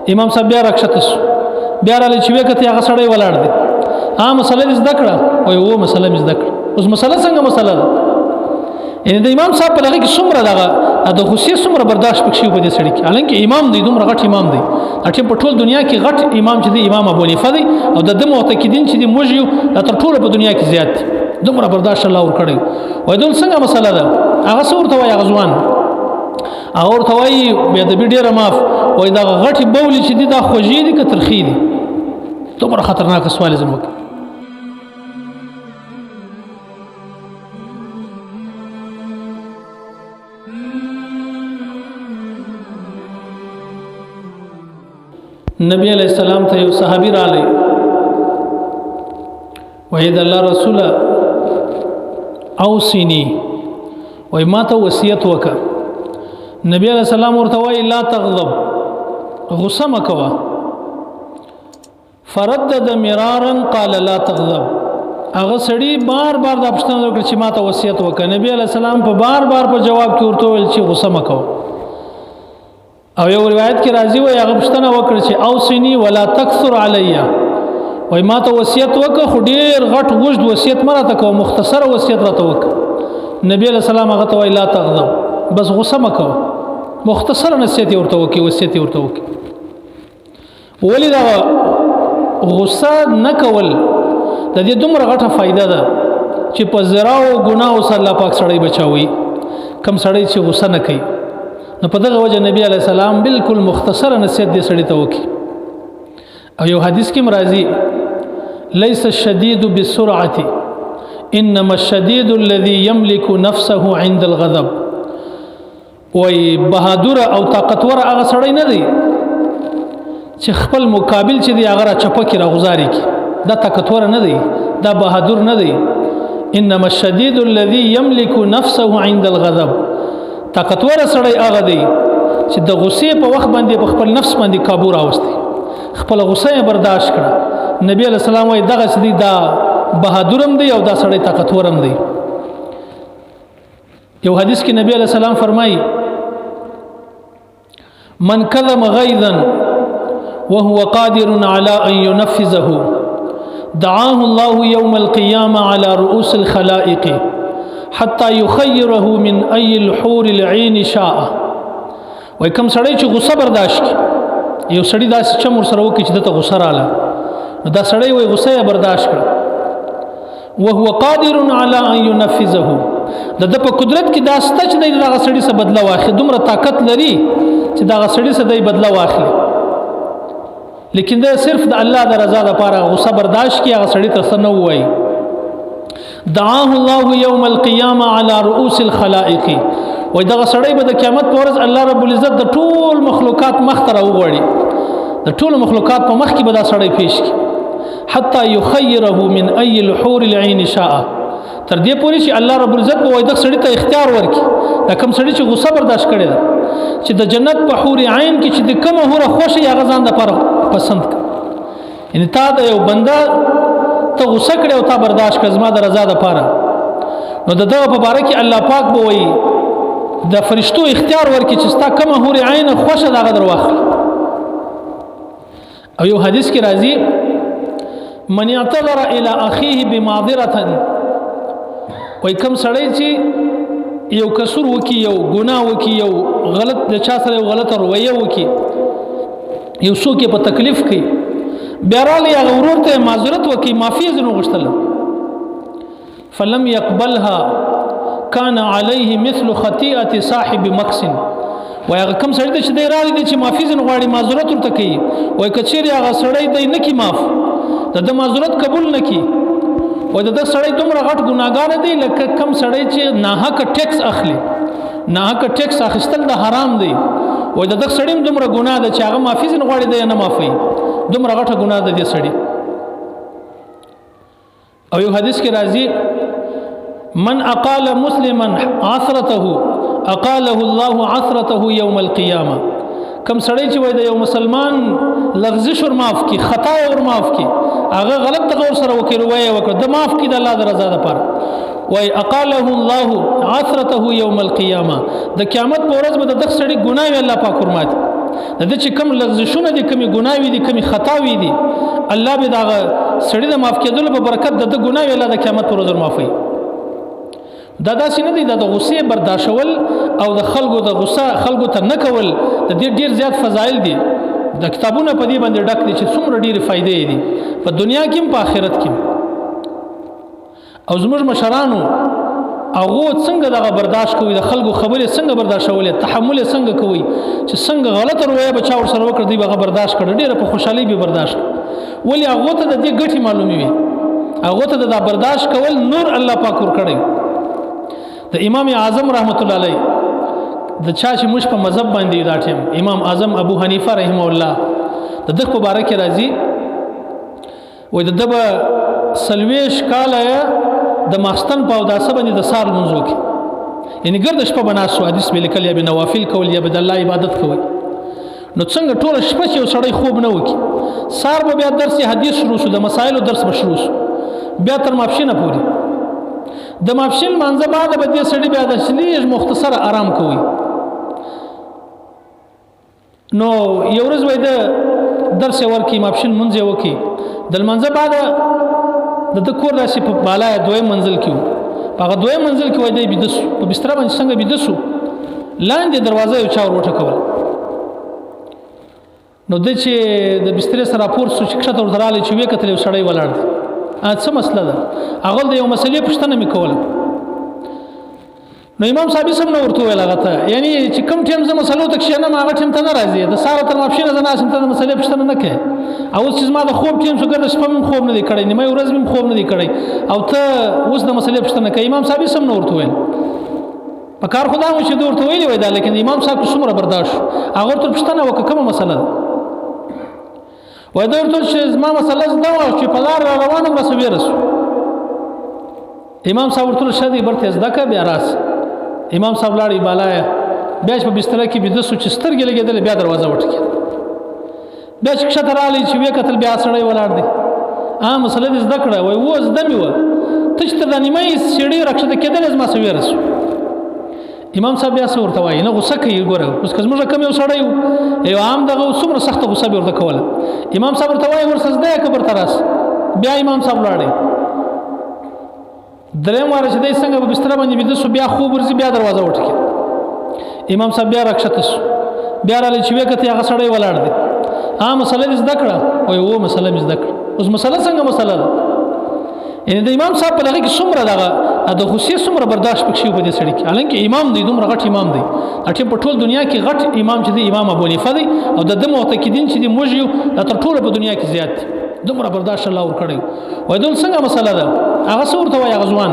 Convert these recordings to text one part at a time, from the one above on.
امام صاحب بیا راکښته شو، بیا رالی چې ویې کتې هغه سړی ولاړ دی. مسله دې زده کړه؟ وایي او مسله مې زده کړه. اوس مسله څنګه مسله ده؟ یعنې د امام صاحب په دغه کې څومره دغه د غصې څومره برداشت پکې په دې سړي کې، حالانکه امام دی، دومره غټ امام دی، دا په ټول دنیا کې غټ امام چې دی امام ابو حنیفه دی، او د ده معتقدین چې دی موږ یو دا تر ټوله په دنیا کې زیات دي، دومره برداشت الله ورکړی. وایي دول څنګه مسله ده؟ هغه څه ورته وایي؟ هغه ځوان هغه ورته وایي بې ادبي ډېره معاف، وایي دغه غټې بولې چې دي دا خوږې دي که ترخې دي؟ دومره خطرناکه سوال یې ځینې وکړ. نبی علیہ السلام ته یو صحابي رالی، وایي د الله رسوله اوصني، وایي ما ته وصیت وکړه. نبی علیہ السلام ورته وایي لا تغضب، غصه مه کوه. فردد مرارا قال لا تغضب، هغه سړي بار بار دا پوښتنه وکړه چې ما ته وصیت وکړه. نبی علیہ السلام په بار بار په جواب کې ورته وویل چې غصه مه کوه. او یو روایت کې راځي وایي هغه پوښتنه وکړه چې اوصني ولا تکثر علی، وایي ما ته وصیت وکړه خو ډېر غټ اوږد وصیت مه راته کوه، مختصره وصیت راته وکړه. نبی علیہ السلام هغه ته وایي لا تغضب، بس غصه مه کوه، مختصره نصیحت یې ورته وکړي، وصیت یې ورته وکړي. ولې دا غصه نه کول د دې دومره غټه فایده ده چې په زراو ګناهو سره الله پاک سړی بچاوي، کم سړی چې غصه نه کوي. نو په دغه وجه نبی علیہ السلام بالکل مختصره نصیحت دې سړی ته وکړي. او یو حدیث کې راځي لیس الشدید بالسرعة انما الشدید الذي يملك نفسه عند الغضب، وای بهادر او طاقتور هغه سړی نه دی چې خپل مقابل چې دی هغه را چپکې راغوزاري کی، دا طاقتور نه دی، دا بهادر نه دی. انما الشدید الذي يملك نفسه عند الغضب، طاقتور سړی هغه دی چې د غصې په وخت باندې په خپل نفس باندې قابو راوستي، خپل غصه برداشت کړه. نبی علیہ السلام وایي دغه سړي دا بهادرم دی او دا سړی طاقتورم دی. یو حدیث کې نبی علیہ السلام فرمایي من کظم غیظا وهو قادر على ان ينفذه دعاه الله يوم القيامة على رؤوس الخلائق حتى يخيره من أي الحور العين شاء. وای کوم سړی چې غصه برداشت کی، یو سړی داسې چمر سره وکړي چې دته غصه رااله، نو دا سړی وای غصه یې برداشت کړه، وهو قادر على ان ينفذه، د په قدرت کې دا سته چې دغه سړی څخه بدله واخلي، دومره طاقت لري چې دغه سړی څخه دی بدله واخلي، لیکن دا صرف د الله د رضا لپاره غصه برداشت کی، هغه سړی ته څه نه وایي. دعاه الله يوم القيامة على رؤوس الخلائق، وای دغه سړی به د قیامت په ورځ الله رب العزت د ټول مخلوقات مخ ته راوغواړي، د ټول مخلوقات په مخ کې به دا سړی پیش کی، حتی یخیره من ای الحور العین شاء، تر دې پورې چې الله رب العزت به وای دغه سړی ته اختیار ورکړي، دا کوم سړی چې غصه برداشت کړی ده چې د جنت په حور عین کې چې د کومه حوره خوښه یې هغه ځان دپاره پسند کړه. یعنې تا د یو بنده ته غصه کړې او تا برداشت کړه زما د رضا دپاره، نو د دغه په باره کې الله پاک به وایي د فرشتو اختیار ورکړي چې ستا کومه حور عین خوښه ده هغه در واخلي. او یو حدیث کې راځي من اعتذر الى اخيه بمعذره، وای کوم سړی چې یو کسور وکي، یو ګناه وکي، یو غلط د چا سره یو غلطه رویه وکي، یو څوک په تکلیف کوي، بیا رالی هغه ورور ته معذرت وکي، معافي یې ځنې وغوښتله، فلم يقبلها كان عليه مثل خطيئة صاحب مکس، وای هغه کوم سړی چې دی رالی دی چې معافي ځنې غواړي، معذرت ورته کوي، وای که چیرې هغه سړی دی نه کي معاف، د ده معذرت قبول نه کي، وای د ده سړی دومره غټ ګناهګار دی لکه کوم سړی چې ناحقه ټیکس اخلي، ناحقه ټیکس اخیستل د حرام دی، وای د ده سړی هم دومره ګناه ده چې هغه معافي ځنې غواړي دی نه معافوي، دومره غټه ګناه ده دې سړي. او یو حدیث کې راځي من اقال مسلما عثرته اقاله الله عثرته يوم القيامه، کم سړی چې وای د یو مسلمان لغزش ور معاف کی، خطا ور معاف کی، هغه غلط تغور سره وکړي وای وکړه د معاف کی د الله د رضا لپاره، وای اقاله الله عثرته يوم القيامه، د قیامت په ورځ به د دغه سړي ګناه الله پاک ورمات، د دې چې کوم لغزشونه دي کومې ګناوي دي کومې خطاوي دي الله به دا سړی د معاف کېدلو په برکت د ګناوي الله د قیامت پر ورځ معافوي دا داسې نه دی د غصې برداشتول او د خلکو د غصه خلکو ته نه کول د دې ډیر زیات فضایل دي د کتابونو په دې باندې ډک دي چې څومره ډېرې فائدې دي په دنیا کې هم په آخرت کې او زموږ مشرانو هغه څنګه دغه برداشت کوي د خلکو خبرې څنګه برداشتولې تحمل څنګه کوي چې څنګه غلطه رویه بچا ور سره وکړ دی هغه برداشت کړ ډېر په خوشحالي به برداشت ولی هغه ته د دې ګټي معلومي وي هغه ته د برداشت کول نور الله پاک ور کړی د امام اعظم رحمت الله علیه د چا چې موږ په مذهب باندې دا ټیم امام اعظم ابو حنیفه رحمه الله د دغه مبارک راځي وای د دبا سلويش کاله د ماستن په اوداسه باندې د سار منځو کې یعنی ګرد شپه بناسو حدیث به لیکل یا به نوافل کول یا به د الله عبادت کوي نو څنګه ټول شپه چې سړی خوب نه وکي سار به بیا درس حدیث شروع شو د مسائل درس به شروع شو بیا تر ماپښینه پوری د ماپښین منځه بعد به دې سړی بیا د شلیج مختصر آرام کوي نو یو ورځ وای د درس ورکی ماپښین منځه وکي د منځه بعد د کور راشي په بالا دویم منزل کې په دویم منزل کې وای دی بيدس په بستر باندې څنګه بيدسو لاندې دروازه یو چا ورته کول نو د چې د بستر سره پور سو چې کښته ورځاله چې وې کتل سړی ولاړ دی څه مسله ده هغه د یو مسلې پوښتنه میکوله نو امام صاحب سم نو ورته ویل هغه ته یعنی چې کوم ټیم زما مسلو ته کښینه ما هغه ټیم ته نه راځي د ساره تر ماپښینه زنه اسم ته مسلې پوښتنه نه کوي او چې ما د خوب ټیم څنګه د شپه خوب نه دی کړی نیمه ورځ مې خوب نه دی کړی او ته اوس د مسلې پوښتنه کوي امام صاحب سم نو ورته ویل په کار خدا مو چې ورته ویلی وای دا لیکن امام صاحب څومره برداشت هغه تر پوښتنه وکړه کومه مسله ده وای دا ورته چې زما مسله زده و چې په لار روانم رسوي رسو امام صاحب ورته شدي برته زده کا بیا راس امام صاحب لاړی بالای بیا په بستر کې بده سوچ سترګې لګېدل بیا دروازه وټکی بیا چې کښته رالی چې وې کتل بیا سړی ولاړ دی مسله دې زده کړه وای و زده مې و ته چې تر د نیمه سړی راکښته کېدل زما سوي رسو امام صاحب بیا ورته وای نه غوسه کوي ګوره اوس که موږ کوم یو سړی یو عام دغه څومره سخته غوسه به ورته کوله امام صاحب ورته وای ورسزده کبر تراس بیا امام صاحب لاړی دریم واره چې دای څنګه په بستر باندې بده سو بیا خوب ورځي بیا دروازه وټکی امام صاحب بیا راکښته شو بیا را لچ وې کته هغه سړی ولاړ دی مسله دې زده کړه وای و مسله مې زده کړه اوس مسله څنګه مسله ده یعنی د امام صاحب په لغه کې څومره دغه د غصې څومره برداشت پکښې په دې سړی کې حالانکه امام دی دومره غټ امام دی اټیم په ټول دنیا کې غټ امام چې دی امام ابو حنیفه دی او د معتقدین چې دی موږ یو د تر ټولو په دنیا کې زیات دی دومره برداشت الله ور کړی وای دول څنګه مسله ده هغه څه ورته وای غزوان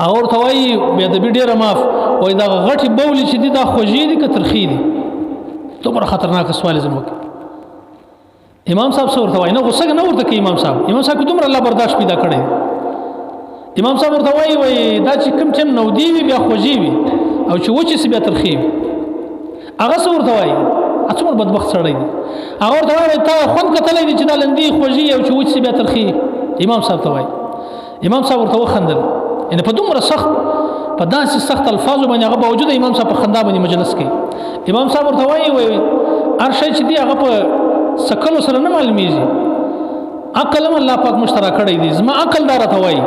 هغه ورته وای بیا د ډېره معاف وای دا غټي بولې چې دی دا خوږې دي که ترخې دي دومره خطرناک سوال زموږ امام صاحب څه ورته وای نه غوسه نه ورته کوي امام صاحب دومره الله برداشت پیدا کړی امام صاحب ورته وای دا چې کوم ټیم نو دی بیا خوږې وي او چې وچې سي بیا ترخې وي هغه څه ورته وای اڅومره بدبخت سړی دی هغه ورته وای ته خوند کتلې دي چې دا لندې خوږې او چې وچې سي بیا ترخې امام صاحب ته وای امام صاحب ورته وخندل ان په دومره سخت په داسې سخت الفاظو باندې هغه باوجود امام صاحب په خندا باندې مجلس کې امام صاحب ورته وای هر شی چې دی هغه په سکلو سره نه معلومیږي عقل هم الله پاک مشترک کړی دی زما عقل دار ته وای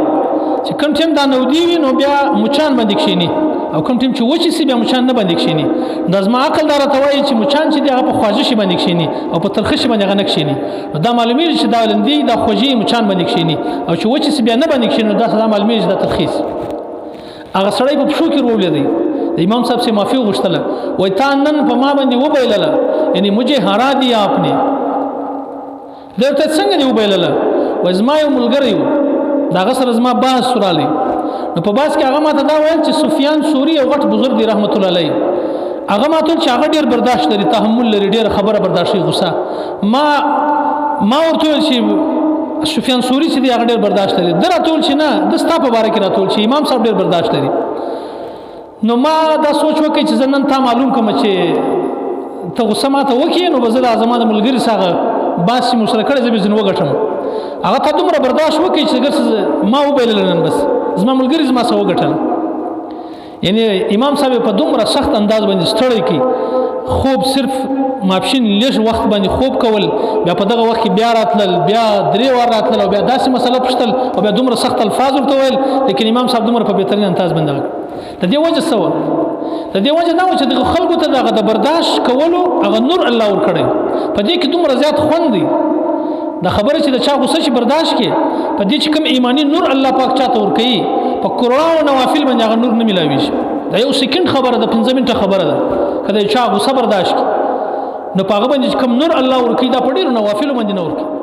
چې کوم ټیم دا نو دی نو بیا مچان باندې کښینی او کوم ټیم چې وچی سي بیا مچان نه باندې کښینی دا زما عقل دار ته وای چې مچان چې دی هغه په خواجه شي باندې کښینی او په ترخه شي باندې غنه کښینی دا معلومیږي چې دا لندې دا خوږی مچان باندې کښینی او چې وچی سي بیا نه باندې کښینی دا معلومیږي دا ترخیص هغه سړی په پښو کې رولې دی امام صاحب سے معافی غوښتله وای تا نن په ما باندې وبایلله یعنی مجھے ہرا دیا آپ نے درته څنګه دی وبایلله وای زما یو ملګری و داغه سره زما باز سورالي نو په باز کې هغه ماته دا ویل چې سفیان سوری یو غټ بزرګ دی رحمت الله علیه هغه ماته چې هغه ډیر برداشت لري تحمل لري ډیر خبره برداشتي غوسه ما ورته ویل چې سفیان سوری چې دی هغه ډیر برداشت لري درته چې نه د ستا په باره کې راته چې امام صاحب ډیر برداشت لري نو ما دا سوچ وکړ چې زنن تا معلوم کوم چې ته غوسه ماته وکې نو به زه د زما د ملګري سره باسي مسره کړی زه به ځینې وګټم هغه ته دومره برداشت وکړي چې ما وبایلل نن بس زما ملګري زما سره وګټل یعنی امام صاحب په دومره سخت انداز باندې ستړی کی خوب صرف ماپښین لږ وخت باندې خوب کول بیا په دغه وخت کې بیا راتلل بیا 3 وار راتلل او بیا داسې مسله پوښتل او بیا دومره سخت الفاظ ورته ویل لیکن امام صاحب دومره په بهترین انداز باندې د دې وجه سوه د دې وجه دا و چې دغه خلکو ته دغه د برداشت کولو هغه نور الله ورکړی په دې کې دومره زیات خوند دی د خبره چې د چا غوسه چې برداشت کې په دې چې کوم ایمانی نور الله پاک چاته ورکوي په کروڑو نوافل باندې هغه نور نه ملاویږي دا یو سکند خبره ده 5 منټه خبره ده کله چا غوسه برداشت نو په هغه باندې کوم نور الله ورکوي دا په ډیرو نوافل باندې نه ورکوي